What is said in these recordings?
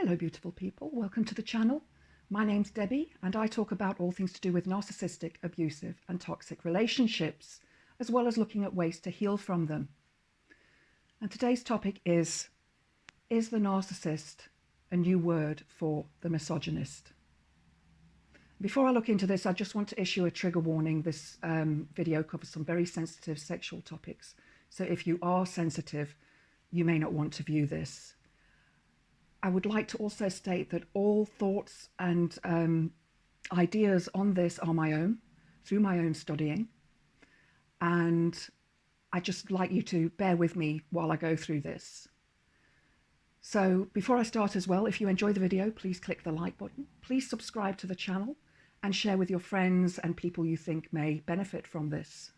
Hello beautiful people, welcome to the channel. My name's Debbie and I talk about all things to do with narcissistic, abusive and toxic relationships, as well as looking at ways to heal from them. And today's topic is the narcissist a new word for the misogynist? Before I look into this, I just want to issue a trigger warning. This video covers some very sensitive sexual topics. So if you are sensitive, you may not want to view this. I would like to also state that all thoughts and ideas on this are my own, through my own studying. And I just like you to bear with me while I go through this. So before I start as well, if you enjoy the video, please click the like button. Please subscribe to the channel and share with your friends and people you think may benefit from this.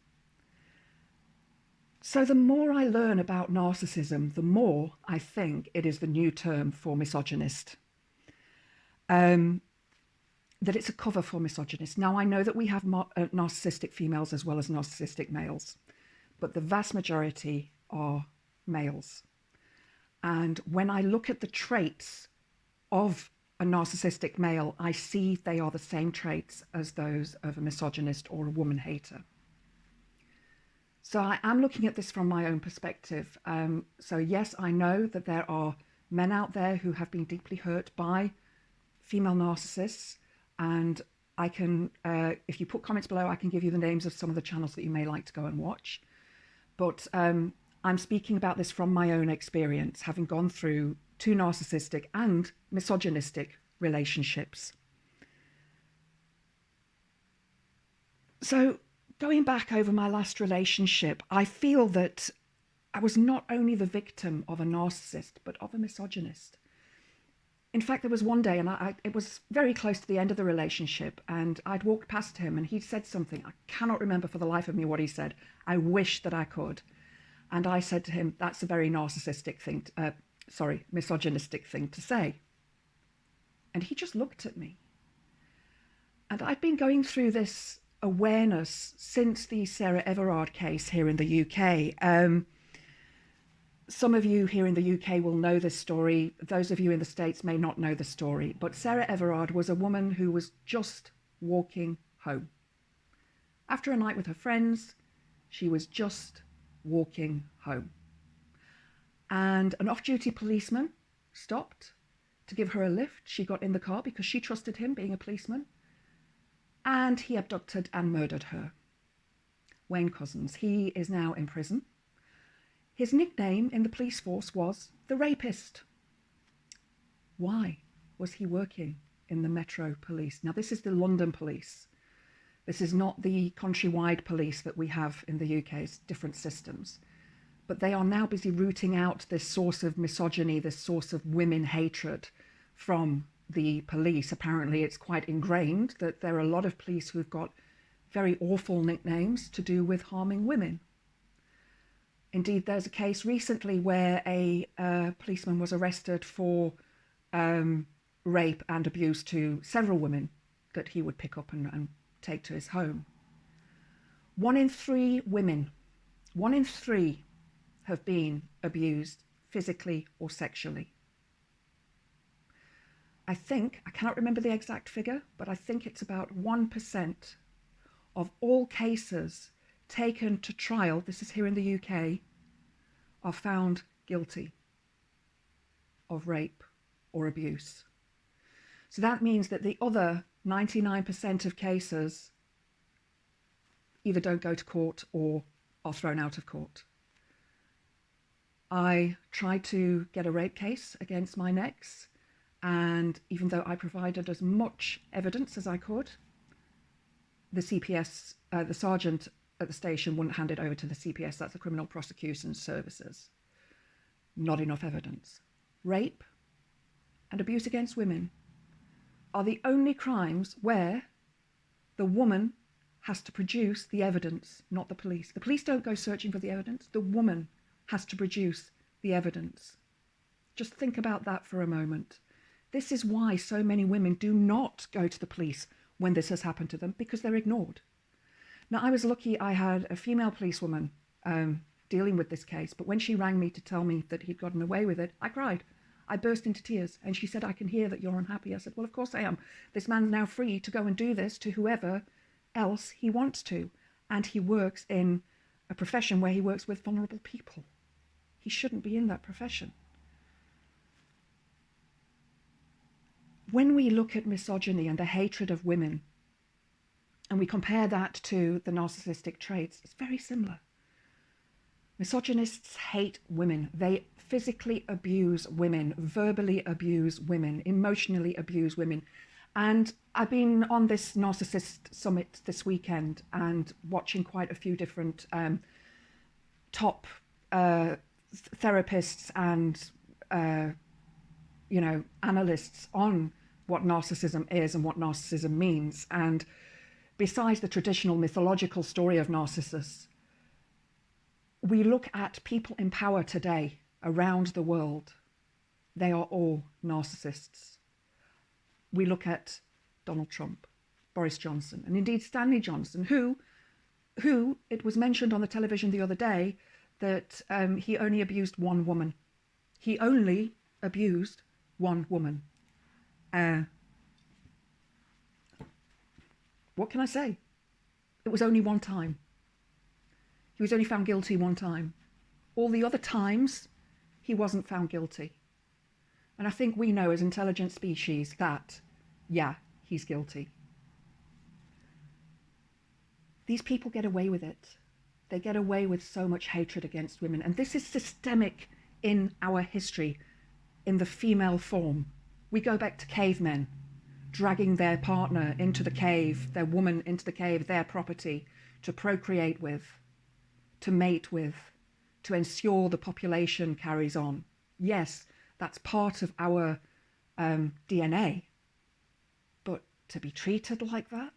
So the more I learn about narcissism, the more I think it is the new term for misogynist. That it's a cover for misogynist. Now I know that we have narcissistic females as well as narcissistic males, but the vast majority are males. And when I look at the traits of a narcissistic male, I see they are the same traits as those of a misogynist or a woman hater. So I am looking at this from my own perspective. So yes, I know that there are men out there who have been deeply hurt by female narcissists. And I can, if you put comments below, I can give you the names of some of the channels that you may like to go and watch. But I'm speaking about this from my own experience, having gone through 2 narcissistic and misogynistic relationships. So going back over my last relationship, I feel that I was not only the victim of a narcissist, but of a misogynist. In fact, there was one day, and it was very close to the end of the relationship, and I'd walked past him and he'd said something. I cannot remember for the life of me what he said. I wish that I could. And I said to him, that's a very narcissistic thing, misogynistic thing to say. And he just looked at me. And I'd been going through this awareness since the Sarah Everard case here in the UK. Some of you here in the UK will know this story. Those of you in the States may not know the story. But Sarah Everard was a woman who was just walking home. After a night with her friends, she was just walking home. And an off-duty policeman stopped to give her a lift. She got in the car because she trusted him, being a policeman. And he abducted and murdered her. Wayne Couzens, he is now in prison. His nickname in the police force was the Rapist. Why was he working in the Metro Police? Now this is the London Police. This is not the countrywide police that we have in the UK, it's different systems. But they are now busy rooting out this source of misogyny, this source of women hatred from the police. Apparently it's quite ingrained that there are a lot of police who've got very awful nicknames to do with harming women. Indeed, there's a case recently where a policeman was arrested for rape and abuse to several women that he would pick up and take to his home. 1 in 3 women, 1 in 3 have been abused physically or sexually. I cannot remember the exact figure, but I think it's about 1% of all cases taken to trial, this is here in the UK, are found guilty of rape or abuse. So that means that the other 99% of cases either don't go to court or are thrown out of court. I tried to get a rape case against my ex. And even though I provided as much evidence as I could, the CPS, the sergeant at the station wouldn't hand it over to the CPS, that's the Criminal Prosecution Services. Not enough evidence. Rape and abuse against women are the only crimes where the woman has to produce the evidence, not the police. The police don't go searching for the evidence, the woman has to produce the evidence. Just think about that for a moment. This is why so many women do not go to the police when this has happened to them, because they're ignored. Now, I was lucky I had a female policewoman dealing with this case, but when she rang me to tell me that he'd gotten away with it, I cried. I burst into tears, and she said, I can hear that you're unhappy. I said, well, of course I am. This man's now free to go and do this to whoever else he wants to. And he works in a profession where he works with vulnerable people. He shouldn't be in that profession. When we look at misogyny and the hatred of women, and we compare that to the narcissistic traits, it's very similar. Misogynists hate women. They physically abuse women, verbally abuse women, emotionally abuse women. And I've been on this narcissist summit this weekend and watching quite a few different top therapists and analysts on what narcissism is and what narcissism means. And besides the traditional mythological story of Narcissus, we look at people in power today around the world. They are all narcissists. We look at Donald Trump, Boris Johnson, and indeed Stanley Johnson, who it was mentioned on the television the other day that he only abused one woman. He only abused one woman. What can I say? It was only one time. He was only found guilty one time. All the other times, he wasn't found guilty. And I think we know as intelligent species that, yeah, he's guilty. These people get away with it. They get away with so much hatred against women. And this is systemic in our history, in the female form. We go back to cavemen, dragging their partner into the cave, their woman into the cave, their property, to procreate with, to mate with, to ensure the population carries on. Yes, that's part of our DNA, but to be treated like that?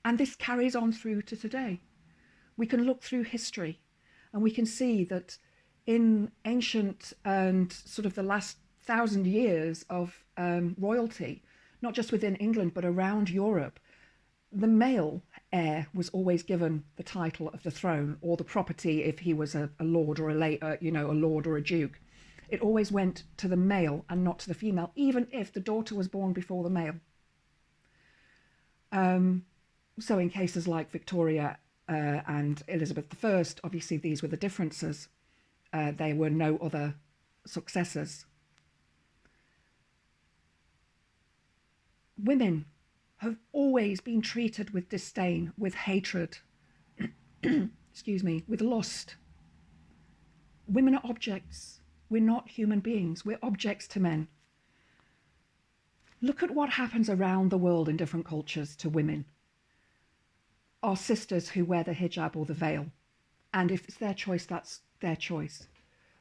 And this carries on through to today. We can look through history and we can see that in ancient and sort of the last 1,000 years of royalty, not just within England, but around Europe, the male heir was always given the title of the throne or the property if he was a lord or a lord or a duke. It always went to the male and not to the female, even if the daughter was born before the male. So in cases like Victoria and Elizabeth I, obviously these were the differences. There were no other successors. Women have always been treated with disdain, with hatred, excuse me, with lust. Women are objects. We're not human beings. We're objects to men. Look at what happens around the world in different cultures to women. Our sisters who wear the hijab or the veil. And if it's their choice, that's their choice.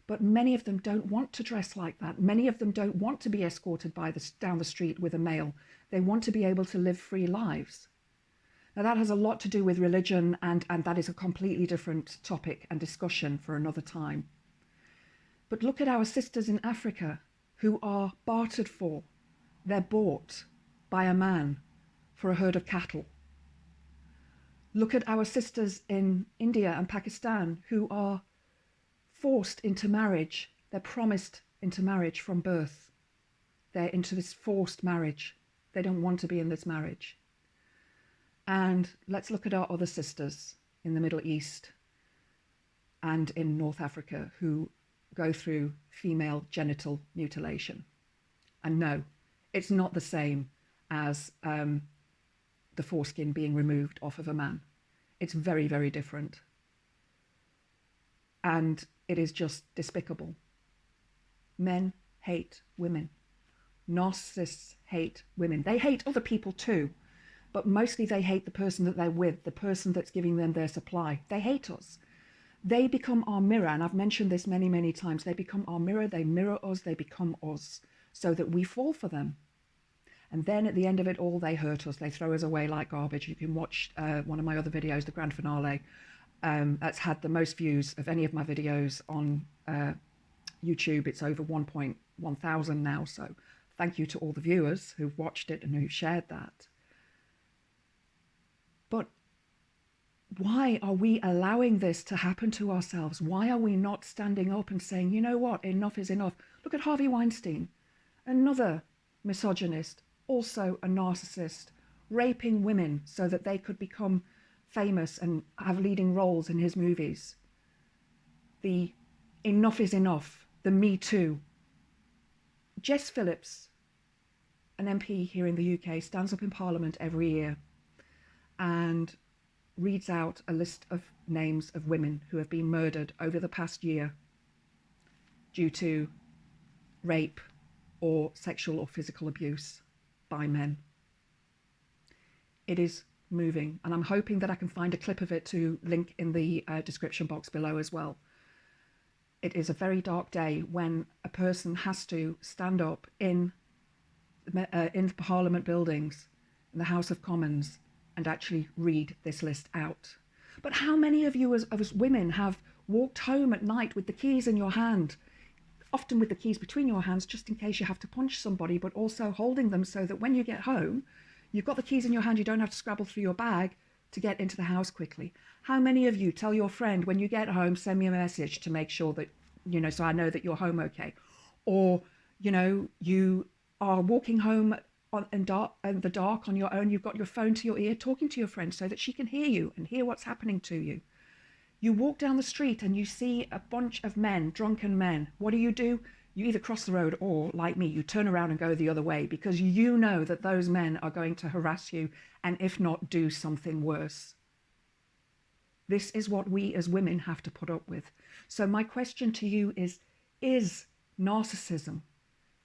But many of them don't want to dress like that. Many of them don't want to be escorted down the street with a male. They want to be able to live free lives. Now that has a lot to do with religion, and that is a completely different topic and discussion for another time. But look at our sisters in Africa who are bartered for. They're bought by a man for a herd of cattle. Look at our sisters in India and Pakistan who are forced into marriage. They're promised into marriage from birth. They're into this forced marriage. They don't want to be in this marriage. And let's look at our other sisters in the Middle East and in North Africa who go through female genital mutilation. And no, it's not the same as the foreskin being removed off of a man. It's very, very different. And it is just despicable. Men hate women. Narcissists hate women. They hate other people too, but mostly they hate the person that they're with, the person that's giving them their supply. They hate us. They become our mirror, and I've mentioned this many, many times. They become our mirror, they mirror us, they become us, so that we fall for them. And then at the end of it all, they hurt us. They throw us away like garbage. You can watch one of my other videos, the grand finale. That's had the most views of any of my videos on YouTube. It's over 1,100 now, so thank you to all the viewers who've watched it and who've shared that. But why are we allowing this to happen to ourselves? Why are we not standing up and saying, you know what, enough is enough? Look at Harvey Weinstein, another misogynist, also a narcissist, raping women so that they could become famous and have leading roles in his movies. The enough is enough, the Me Too. Jess Phillips, an MP here in the UK, stands up in Parliament every year and reads out a list of names of women who have been murdered over the past year due to rape or sexual or physical abuse by men. It is moving, and I'm hoping that I can find a clip of it to link in the description box below as well. It is a very dark day when a person has to stand up in Parliament buildings, in the House of Commons, and actually read this list out. But how many of you as women have walked home at night with the keys in your hand, often with the keys between your hands just in case you have to punch somebody, but also holding them so that when you get home, you've got the keys in your hand, you don't have to scrabble through your bag to get into the house quickly? How many of you tell your friend when you get home, send me a message to make sure that, so I know that you're home okay? Or, you are walking home in the dark on your own, you've got your phone to your ear talking to your friend so that she can hear you and hear what's happening to you. You walk down the street and you see a bunch of men, drunken men. What do? You either cross the road or, like me, you turn around and go the other way because you know that those men are going to harass you and if not, do something worse. This is what we as women have to put up with. So my question to you is narcissism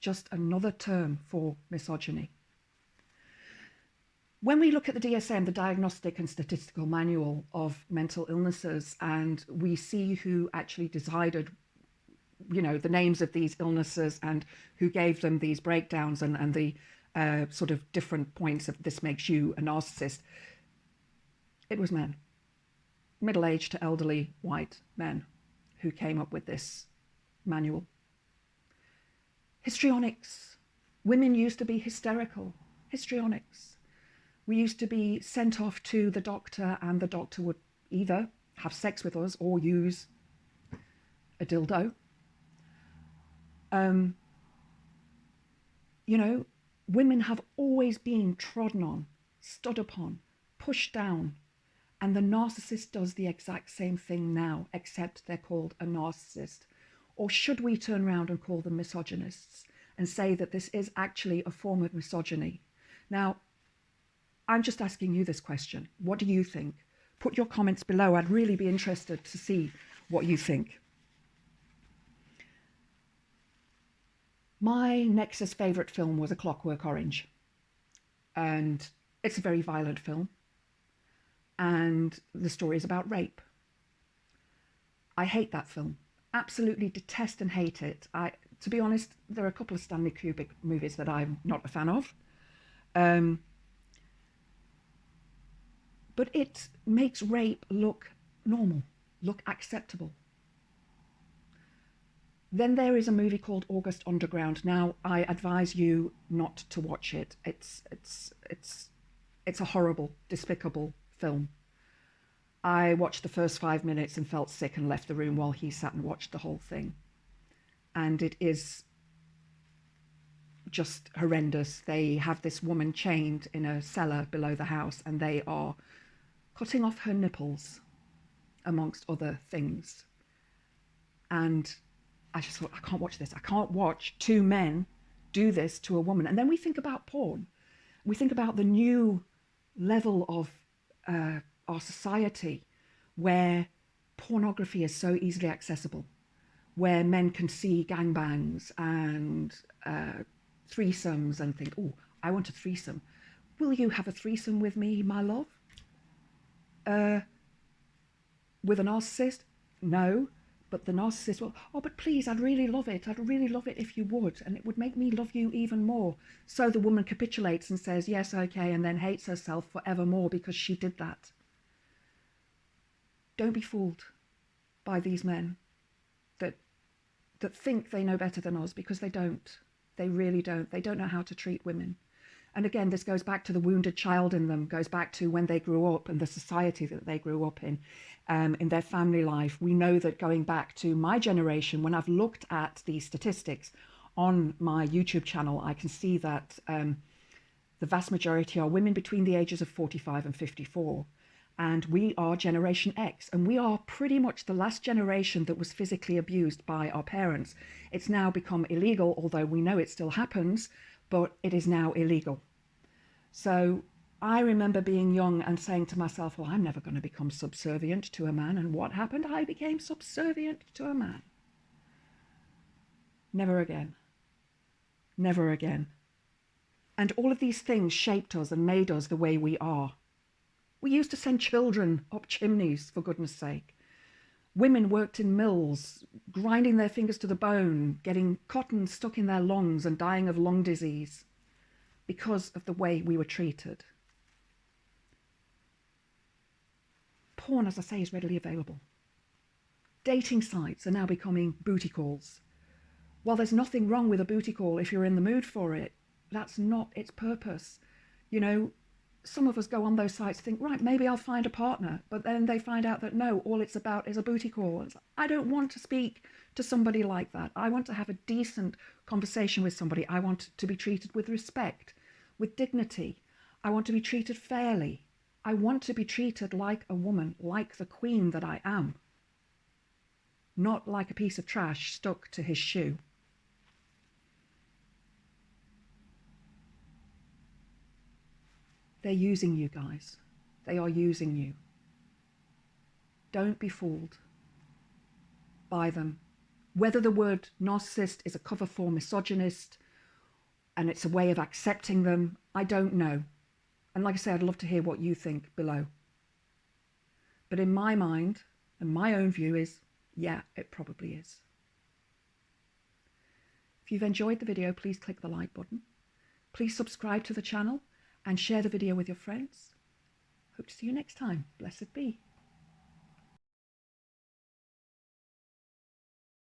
just another term for misogyny? When we look at the DSM, the Diagnostic and Statistical Manual of Mental Illnesses, and we see who actually decided, the names of these illnesses and who gave them these breakdowns and the sort of different points of this makes you a narcissist, it was men, middle-aged to elderly white men, who came up with this manual. Histrionics. Women used to be hysterical. Histrionics. We used to be sent off to the doctor, and the doctor would either have sex with us or use a dildo. Women have always been trodden on, stood upon, pushed down, and the narcissist does the exact same thing now, except they're called a narcissist. Or should we turn around and call them misogynists and say that this is actually a form of misogyny? Now, I'm just asking you this question. What do you think? Put your comments below. I'd really be interested to see what you think. My Nexus favourite film was A Clockwork Orange. And it's a very violent film. And the story is about rape. I hate that film. Absolutely detest and hate it. To be honest, there are a couple of Stanley Kubrick movies that I'm not a fan of. But it makes rape look normal, look acceptable. Then there is a movie called August Underground. Now, I advise you not to watch it. It's a horrible, despicable film. I watched the first 5 minutes and felt sick and left the room while he sat and watched the whole thing. And it is just horrendous. They have this woman chained in a cellar below the house, and they are cutting off her nipples, amongst other things. And I just thought, I can't watch this. I can't watch two men do this to a woman. And then we think about porn. We think about the new level of our society where pornography is so easily accessible, where men can see gangbangs and threesomes and think, oh, I want a threesome. Will you have a threesome with me, my love? With a narcissist? No. But the narcissist will, oh, but please, I'd really love it. I'd really love it if you would. And it would make me love you even more. So the woman capitulates and says, yes, okay, and then hates herself forevermore because she did that. Don't be fooled by these men that think they know better than us, because they don't. They really don't. They don't know how to treat women. And again, this goes back to the wounded child in them, goes back to when they grew up and the society that they grew up in their family life. We know that going back to my generation, when I've looked at the statistics on my YouTube channel, I can see that the vast majority are women between the ages of 45 and 54. And we are Generation X, and we are pretty much the last generation that was physically abused by our parents. It's now become illegal, although we know it still happens, but it is now illegal. So I remember being young and saying to myself, well, I'm never going to become subservient to a man. And what happened? I became subservient to a man. Never again. Never again. And all of these things shaped us and made us the way we are. We used to send children up chimneys, for goodness sake. Women worked in mills, grinding their fingers to the bone, getting cotton stuck in their lungs and dying of lung disease because of the way we were treated. Porn, as I say, is readily available. Dating sites are now becoming booty calls. While there's nothing wrong with a booty call if you're in the mood for it, that's not its purpose. You know, some of us go on those sites, think, right, maybe I'll find a partner, but then they find out that no, all it's about is a booty call. I don't want to speak to somebody like that. I want to have a decent conversation with somebody. I want to be treated with respect, with dignity. I want to be treated fairly. I want to be treated like a woman, like the queen that I am, not like a piece of trash stuck to his shoe. They're using you guys. They are using you. Don't be fooled by them. Whether the word narcissist is a cover for misogynist and it's a way of accepting them, I don't know. And like I say, I'd love to hear what you think below. But in my mind, and my own view is, yeah, it probably is. If you've enjoyed the video, please click the like button. Please subscribe to the channel and share the video with your friends. Hope to see you next time. Blessed be.